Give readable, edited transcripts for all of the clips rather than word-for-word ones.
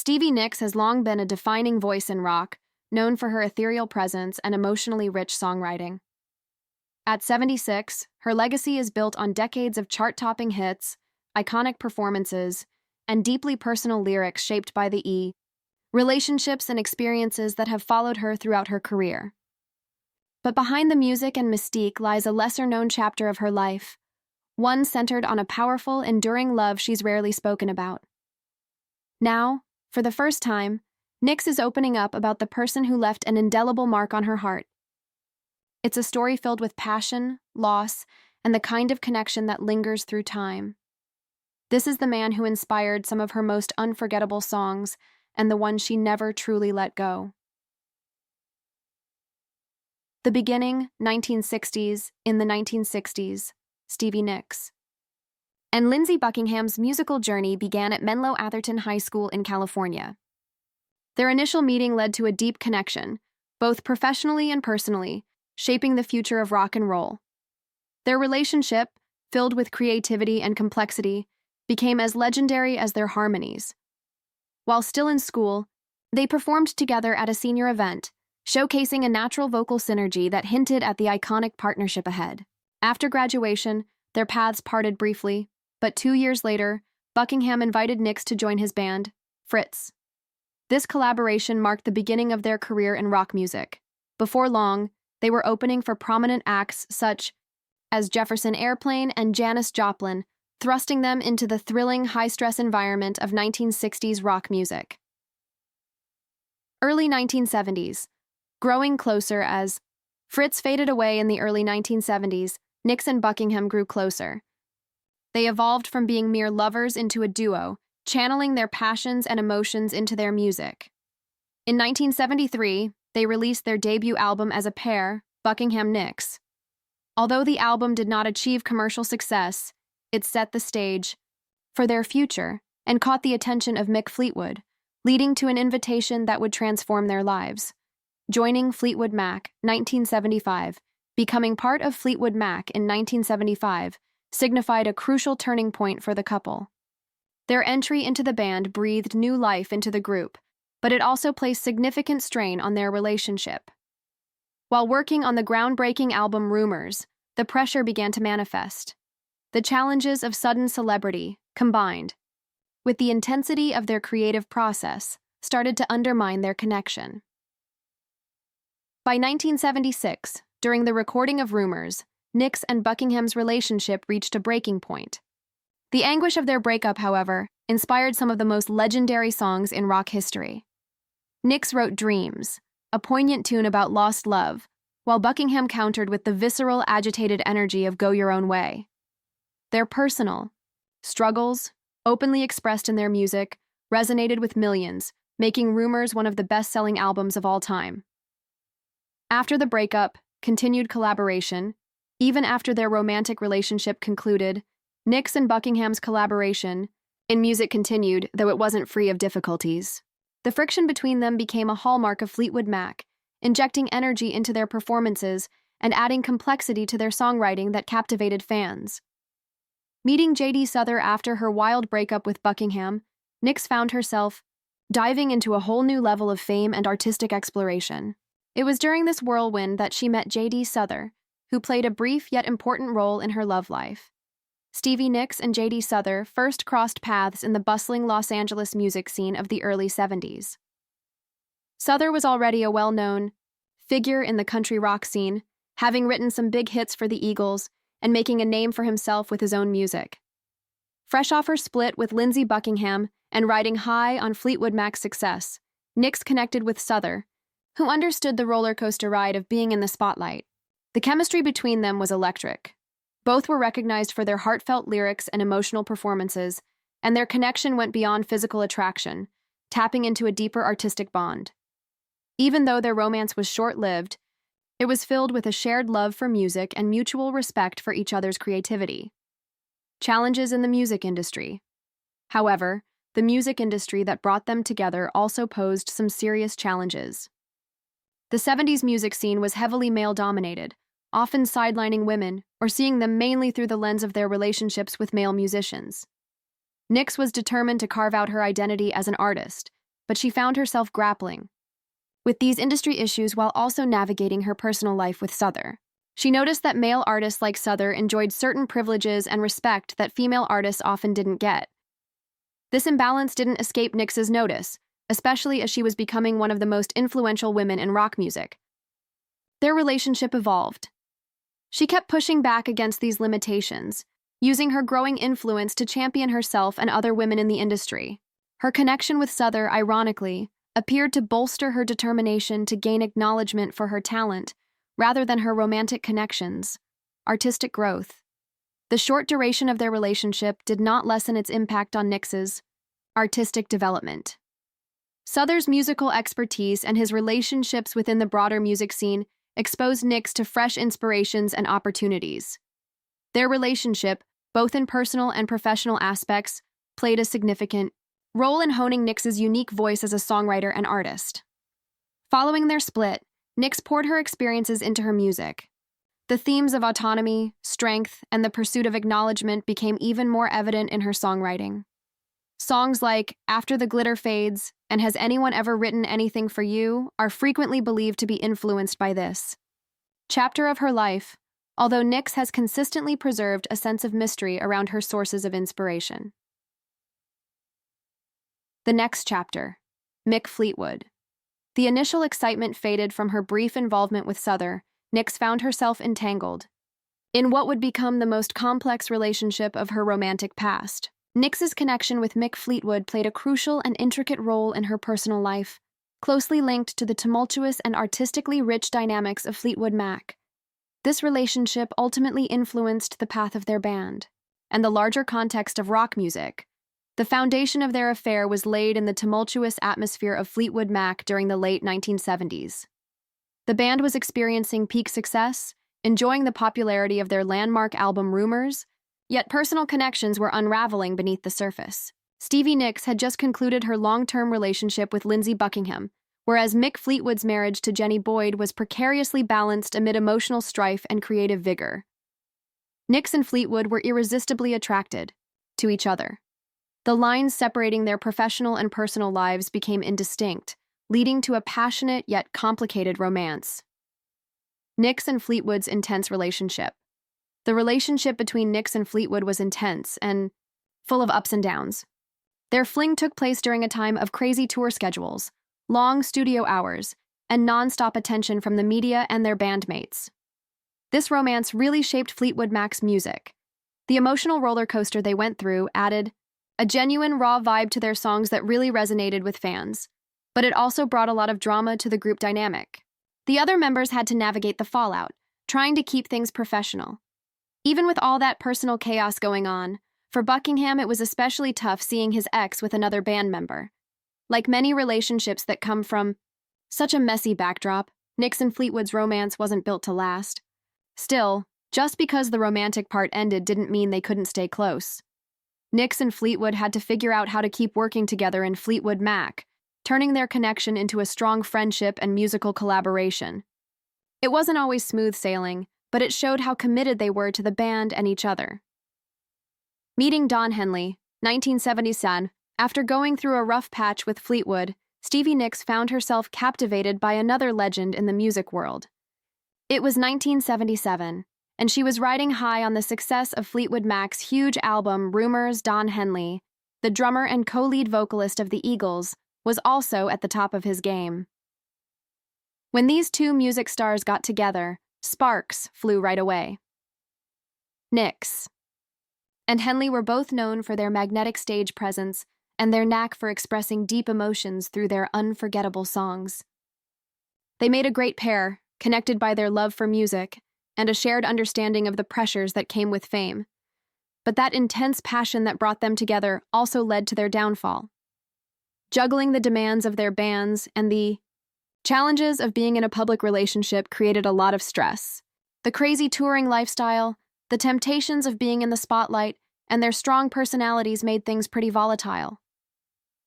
Stevie Nicks has long been a defining voice in rock, known for her ethereal presence and emotionally rich songwriting. At 76, her legacy is built on decades of chart-topping hits, iconic performances, and deeply personal lyrics shaped by the relationships and experiences that have followed her throughout her career. But behind the music and mystique lies a lesser-known chapter of her life, one centered on a powerful, enduring love she's rarely spoken about. Now, for the first time, Nicks is opening up about the person who left an indelible mark on her heart. It's a story filled with passion, loss, and the kind of connection that lingers through time. This is the man who inspired some of her most unforgettable songs and the one she never truly let go. The beginning, 1960s, in the 1960s, Stevie Nicks. And Lindsey Buckingham's musical journey began at Menlo Atherton High School in California. Their initial meeting led to a deep connection, both professionally and personally, shaping the future of rock and roll. Their relationship, filled with creativity and complexity, became as legendary as their harmonies. While still in school, they performed together at a senior event, showcasing a natural vocal synergy that hinted at the iconic partnership ahead. After graduation, their paths parted briefly, but 2 years later, Buckingham invited Nicks to join his band, Fritz. This collaboration marked the beginning of their career in rock music. Before long, they were opening for prominent acts such as Jefferson Airplane and Janis Joplin, thrusting them into the thrilling, high-stress environment of 1960s rock music. Early 1970s. Growing closer as Fritz faded away in the early 1970s, Nicks and Buckingham grew closer. They evolved from being mere lovers into a duo, channeling their passions and emotions into their music. In 1973, they released their debut album as a pair, Buckingham-Nicks. Although the album did not achieve commercial success, it set the stage for their future and caught the attention of Mick Fleetwood, leading to an invitation that would transform their lives. Joining Fleetwood Mac, 1975, becoming part of Fleetwood Mac in 1975, signified a crucial turning point for the couple. Their entry into the band breathed new life into the group, but it also placed significant strain on their relationship. While working on the groundbreaking album Rumours, the pressure began to manifest. The challenges of sudden celebrity, combined with the intensity of their creative process, started to undermine their connection. By 1976, during the recording of Rumours, Nicks and Buckingham's relationship reached a breaking point. The anguish of their breakup, however, inspired some of the most legendary songs in rock history. Nicks wrote Dreams, a poignant tune about lost love, while Buckingham countered with the visceral, agitated energy of Go Your Own Way. Their personal struggles, openly expressed in their music, resonated with millions, making Rumours one of the best-selling albums of all time. After the breakup, continued collaboration. Even after their romantic relationship concluded, Nicks and Buckingham's collaboration in music continued, though it wasn't free of difficulties. The friction between them became a hallmark of Fleetwood Mac, injecting energy into their performances and adding complexity to their songwriting that captivated fans. Meeting J.D. Souther after her wild breakup with Buckingham, Nicks found herself diving into a whole new level of fame and artistic exploration. It was during this whirlwind that she met J.D. Souther, who played a brief yet important role in her love life. Stevie Nicks and J.D. Souther first crossed paths in the bustling Los Angeles music scene of the early 70s. Souther was already a well-known figure in the country rock scene, having written some big hits for the Eagles and making a name for himself with his own music. Fresh off her split with Lindsey Buckingham and riding high on Fleetwood Mac's success, Nicks connected with Souther, who understood the roller coaster ride of being in the spotlight. The chemistry between them was electric. Both were recognized for their heartfelt lyrics and emotional performances, and their connection went beyond physical attraction, tapping into a deeper artistic bond. Even though their romance was short-lived, it was filled with a shared love for music and mutual respect for each other's creativity. Challenges in the music industry. However, the music industry that brought them together also posed some serious challenges. The 70s music scene was heavily male-dominated, often sidelining women or seeing them mainly through the lens of their relationships with male musicians. Nicks was determined to carve out her identity as an artist, but she found herself grappling with these industry issues while also navigating her personal life with Souther. She noticed that male artists like Souther enjoyed certain privileges and respect that female artists often didn't get. This imbalance didn't escape Nicks's notice, especially as she was becoming one of the most influential women in rock music. Their relationship evolved. She kept pushing back against these limitations, using her growing influence to champion herself and other women in the industry. Her connection with Souther, ironically, appeared to bolster her determination to gain acknowledgement for her talent, rather than her romantic connections, artistic growth. The short duration of their relationship did not lessen its impact on Nicks's artistic development. Souther's musical expertise and his relationships within the broader music scene exposed Nicks to fresh inspirations and opportunities. Their relationship, both in personal and professional aspects, played a significant role in honing Nicks's unique voice as a songwriter and artist. Following their split, Nicks poured her experiences into her music. The themes of autonomy, strength, and the pursuit of acknowledgement became even more evident in her songwriting. Songs like After the Glitter Fades and Has Anyone Ever Written Anything for You are frequently believed to be influenced by this chapter of her life, although Nicks has consistently preserved a sense of mystery around her sources of inspiration. The next chapter, Mick Fleetwood. The initial excitement faded from her brief involvement with Souther. Nicks found herself entangled in what would become the most complex relationship of her romantic past. Nicks's connection with Mick Fleetwood played a crucial and intricate role in her personal life, closely linked to the tumultuous and artistically rich dynamics of Fleetwood Mac. This relationship ultimately influenced the path of their band and the larger context of rock music. The foundation of their affair was laid in the tumultuous atmosphere of Fleetwood Mac during the late 1970s. The band was experiencing peak success, enjoying the popularity of their landmark album Rumours, yet personal connections were unraveling beneath the surface. Stevie Nicks had just concluded her long-term relationship with Lindsey Buckingham, whereas Mick Fleetwood's marriage to Jenny Boyd was precariously balanced amid emotional strife and creative vigor. Nicks and Fleetwood were irresistibly attracted to each other. The lines separating their professional and personal lives became indistinct, leading to a passionate yet complicated romance. Nicks and Fleetwood's intense relationship. The relationship between Nicks and Fleetwood was intense and full of ups and downs. Their fling took place during a time of crazy tour schedules, long studio hours, and non-stop attention from the media and their bandmates. This romance really shaped Fleetwood Mac's music. The emotional roller coaster they went through added a genuine, raw vibe to their songs that really resonated with fans, but it also brought a lot of drama to the group dynamic. The other members had to navigate the fallout, trying to keep things professional. Even with all that personal chaos going on, for Buckingham it was especially tough seeing his ex with another band member. Like many relationships that come from such a messy backdrop, Nicks and Fleetwood's romance wasn't built to last. Still, just because the romantic part ended didn't mean they couldn't stay close. Nicks and Fleetwood had to figure out how to keep working together in Fleetwood Mac, turning their connection into a strong friendship and musical collaboration. It wasn't always smooth sailing, but it showed how committed they were to the band and each other. Meeting Don Henley, 1977, after going through a rough patch with Fleetwood, Stevie Nicks found herself captivated by another legend in the music world. It was 1977, and she was riding high on the success of Fleetwood Mac's huge album Rumours. Don Henley, the drummer and co-lead vocalist of the Eagles, was also at the top of his game. When these two music stars got together, sparks flew right away. Nicks and Henley were both known for their magnetic stage presence and their knack for expressing deep emotions through their unforgettable songs. They made a great pair, connected by their love for music and a shared understanding of the pressures that came with fame. But that intense passion that brought them together also led to their downfall. Juggling the demands of their bands and the challenges of being in a public relationship created a lot of stress. The crazy touring lifestyle, the temptations of being in the spotlight, and their strong personalities made things pretty volatile.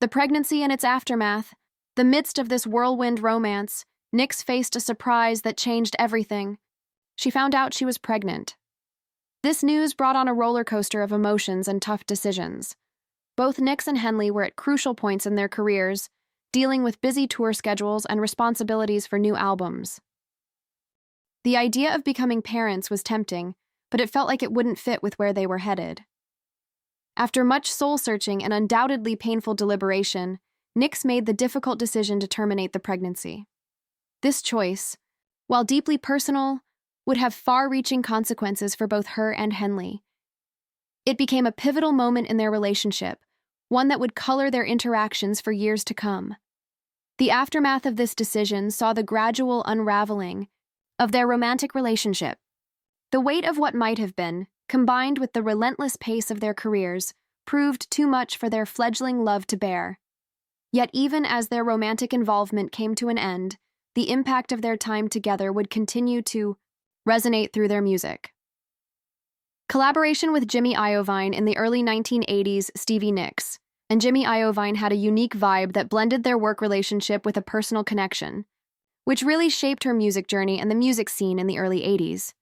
The pregnancy and its aftermath, the midst of this whirlwind romance, Nicks faced a surprise that changed everything. She found out she was pregnant. This news brought on a roller coaster of emotions and tough decisions. Both Nicks and Henley were at crucial points in their careers, dealing with busy tour schedules and responsibilities for new albums. The idea of becoming parents was tempting, but it felt like it wouldn't fit with where they were headed. After much soul-searching and undoubtedly painful deliberation, Nicks made the difficult decision to terminate the pregnancy. This choice, while deeply personal, would have far-reaching consequences for both her and Henley. It became a pivotal moment in their relationship, one that would color their interactions for years to come. The aftermath of this decision saw the gradual unraveling of their romantic relationship. The weight of what might have been, combined with the relentless pace of their careers, proved too much for their fledgling love to bear. Yet even as their romantic involvement came to an end, the impact of their time together would continue to resonate through their music. Collaboration with Jimmy Iovine in the early 1980s, Stevie Nicks, and Jimmy Iovine had a unique vibe that blended their work relationship with a personal connection, which really shaped her music journey and the music scene in the early 80s.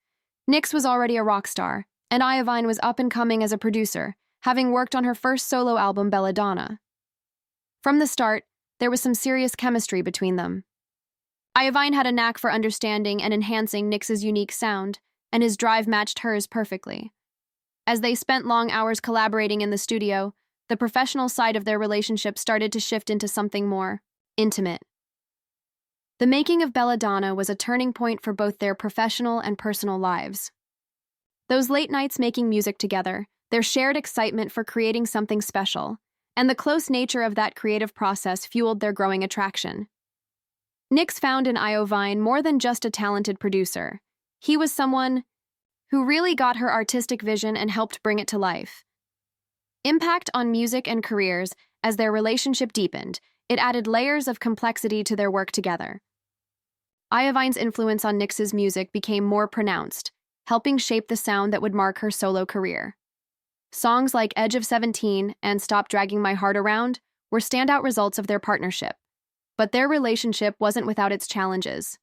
Nicks was already a rock star, and Iovine was up and coming as a producer, having worked on her first solo album, Donna. From the start, there was some serious chemistry between them. Iovine had a knack for understanding and enhancing Nicks's unique sound, and his drive matched hers perfectly. As they spent long hours collaborating in the studio, the professional side of their relationship started to shift into something more intimate. The making of Belladonna was a turning point for both their professional and personal lives. Those late nights making music together, their shared excitement for creating something special, and the close nature of that creative process fueled their growing attraction. Nicks found in Iovine more than just a talented producer. He was someone who really got her artistic vision and helped bring it to life. Impact on music and careers. As their relationship deepened, it added layers of complexity to their work together. Iovine's influence on Nicks's music became more pronounced, helping shape the sound that would mark her solo career. Songs like Edge of 17 and Stop Dragging My Heart Around were standout results of their partnership, but their relationship wasn't without its challenges.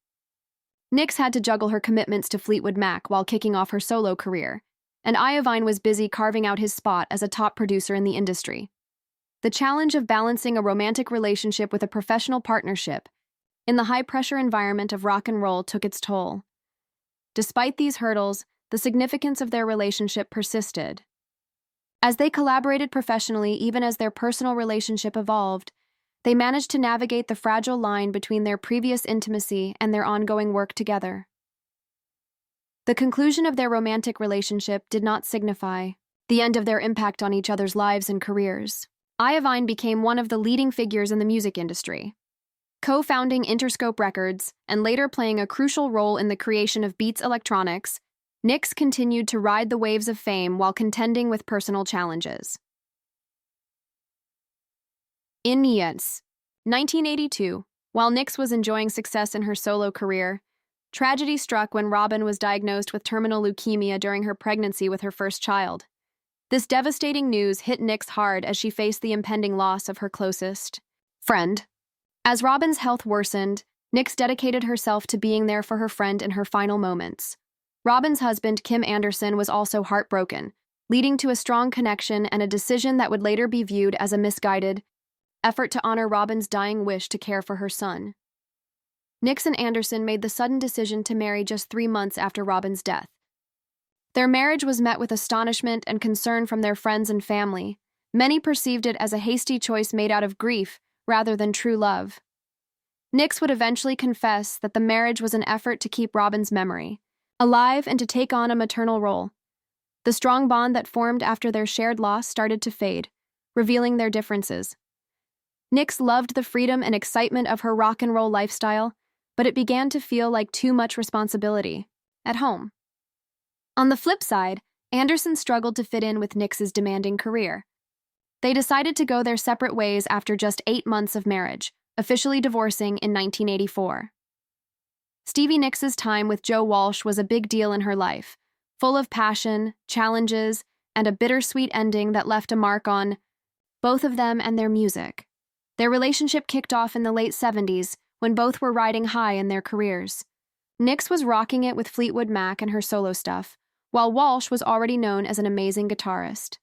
Nicks had to juggle her commitments to Fleetwood Mac while kicking off her solo career, and Iovine was busy carving out his spot as a top producer in the industry. The challenge of balancing a romantic relationship with a professional partnership in the high-pressure environment of rock and roll took its toll. Despite these hurdles, the significance of their relationship persisted. As they collaborated professionally, even as their personal relationship evolved, they managed to navigate the fragile line between their previous intimacy and their ongoing work together. The conclusion of their romantic relationship did not signify the end of their impact on each other's lives and careers. Iovine became one of the leading figures in the music industry, co-founding Interscope Records and later playing a crucial role in the creation of Beats Electronics. Nicks continued to ride the waves of fame while contending with personal challenges. In 1982, while Nicks was enjoying success in her solo career, tragedy struck when Robin was diagnosed with terminal leukemia during her pregnancy with her first child. This devastating news hit Nicks hard as she faced the impending loss of her closest friend. As Robin's health worsened, Nicks dedicated herself to being there for her friend in her final moments. Robin's husband, Kim Anderson, was also heartbroken, leading to a strong connection and a decision that would later be viewed as a misguided effort to honor Robin's dying wish to care for her son. Nicks and Anderson made the sudden decision to marry just 3 months after Robin's death. Their marriage was met with astonishment and concern from their friends and family. Many perceived it as a hasty choice made out of grief rather than true love. Nicks would eventually confess that the marriage was an effort to keep Robin's memory alive and to take on a maternal role. The strong bond that formed after their shared loss started to fade, revealing their differences. Nicks loved the freedom and excitement of her rock and roll lifestyle, but it began to feel like too much responsibility at home. On the flip side, Anderson struggled to fit in with Nicks's demanding career. They decided to go their separate ways after just 8 months of marriage, officially divorcing in 1984. Stevie Nicks' time with Joe Walsh was a big deal in her life, full of passion, challenges, and a bittersweet ending that left a mark on both of them and their music. Their relationship kicked off in the late 70s when both were riding high in their careers. Nicks was rocking it with Fleetwood Mac and her solo stuff, while Walsh was already known as an amazing guitarist.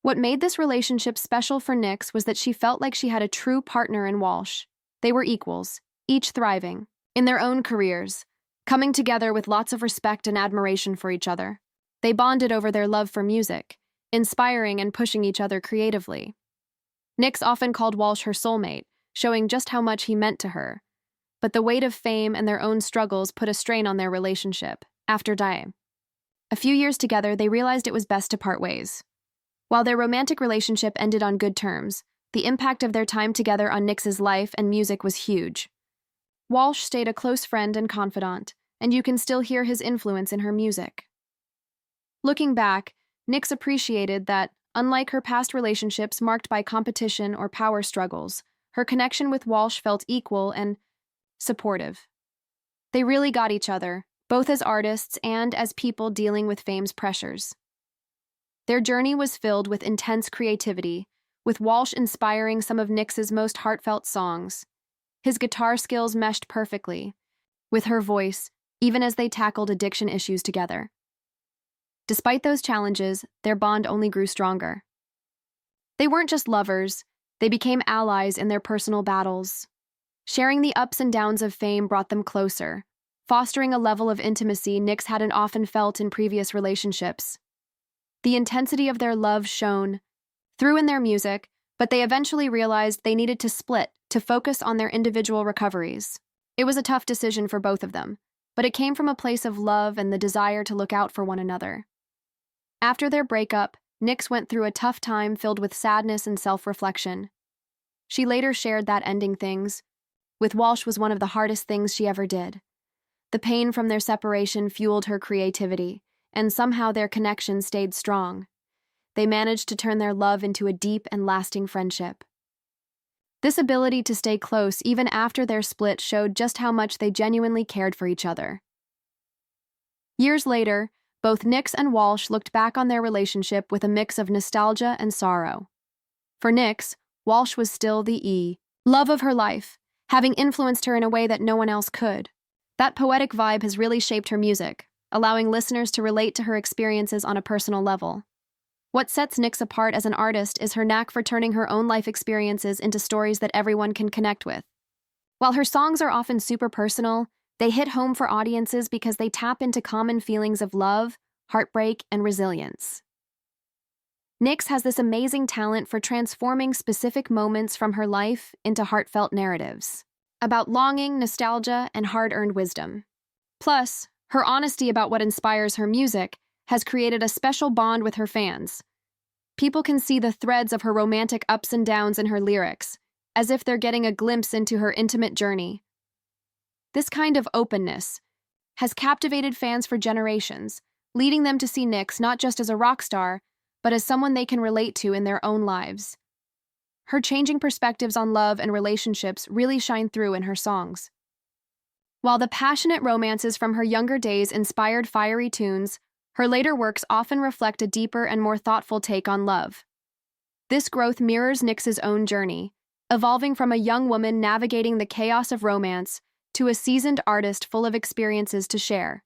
What made this relationship special for Nicks was that she felt like she had a true partner in Walsh. They were equals, each thriving in their own careers, coming together with lots of respect and admiration for each other. They bonded over their love for music, inspiring and pushing each other creatively. Nicks often called Walsh her soulmate, showing just how much he meant to her. But the weight of fame and their own struggles put a strain on their relationship. After dying a few years together, they realized it was best to part ways. While their romantic relationship ended on good terms, the impact of their time together on Nicks's life and music was huge. Walsh stayed a close friend and confidant, and you can still hear his influence in her music. Looking back, Nicks appreciated that, unlike her past relationships marked by competition or power struggles, her connection with Walsh felt equal and supportive. They really got each other, both as artists and as people dealing with fame's pressures. Their journey was filled with intense creativity, with Walsh inspiring some of Nicks's most heartfelt songs. His guitar skills meshed perfectly with her voice, even as they tackled addiction issues together. Despite those challenges, their bond only grew stronger. They weren't just lovers, they became allies in their personal battles. Sharing the ups and downs of fame brought them closer, fostering a level of intimacy Nicks hadn't often felt in previous relationships. The intensity of their love shone through in their music, but they eventually realized they needed to split to focus on their individual recoveries. It was a tough decision for both of them, but it came from a place of love and the desire to look out for one another. After their breakup, Nicks went through a tough time filled with sadness and self-reflection. She later shared that ending things with Walsh was one of the hardest things she ever did. The pain from their separation fueled her creativity, and somehow their connection stayed strong. They managed to turn their love into a deep and lasting friendship. This ability to stay close even after their split showed just how much they genuinely cared for each other. Years later, both Nicks and Walsh looked back on their relationship with a mix of nostalgia and sorrow. For Nicks, Walsh was still the love of her life, having influenced her in a way that no one else could. That poetic vibe has really shaped her music, allowing listeners to relate to her experiences on a personal level. What sets Nicks apart as an artist is her knack for turning her own life experiences into stories that everyone can connect with. While her songs are often super personal, they hit home for audiences because they tap into common feelings of love, heartbreak, and resilience. Nicks has this amazing talent for transforming specific moments from her life into heartfelt narratives about longing, nostalgia, and hard-earned wisdom. Plus, her honesty about what inspires her music has created a special bond with her fans. People can see the threads of her romantic ups and downs in her lyrics, as if they're getting a glimpse into her intimate journey. This kind of openness has captivated fans for generations, leading them to see Nicks not just as a rock star, but as someone they can relate to in their own lives. Her changing perspectives on love and relationships really shine through in her songs. While the passionate romances from her younger days inspired fiery tunes, her later works often reflect a deeper and more thoughtful take on love. This growth mirrors Nicks's own journey, evolving from a young woman navigating the chaos of romance to a seasoned artist full of experiences to share.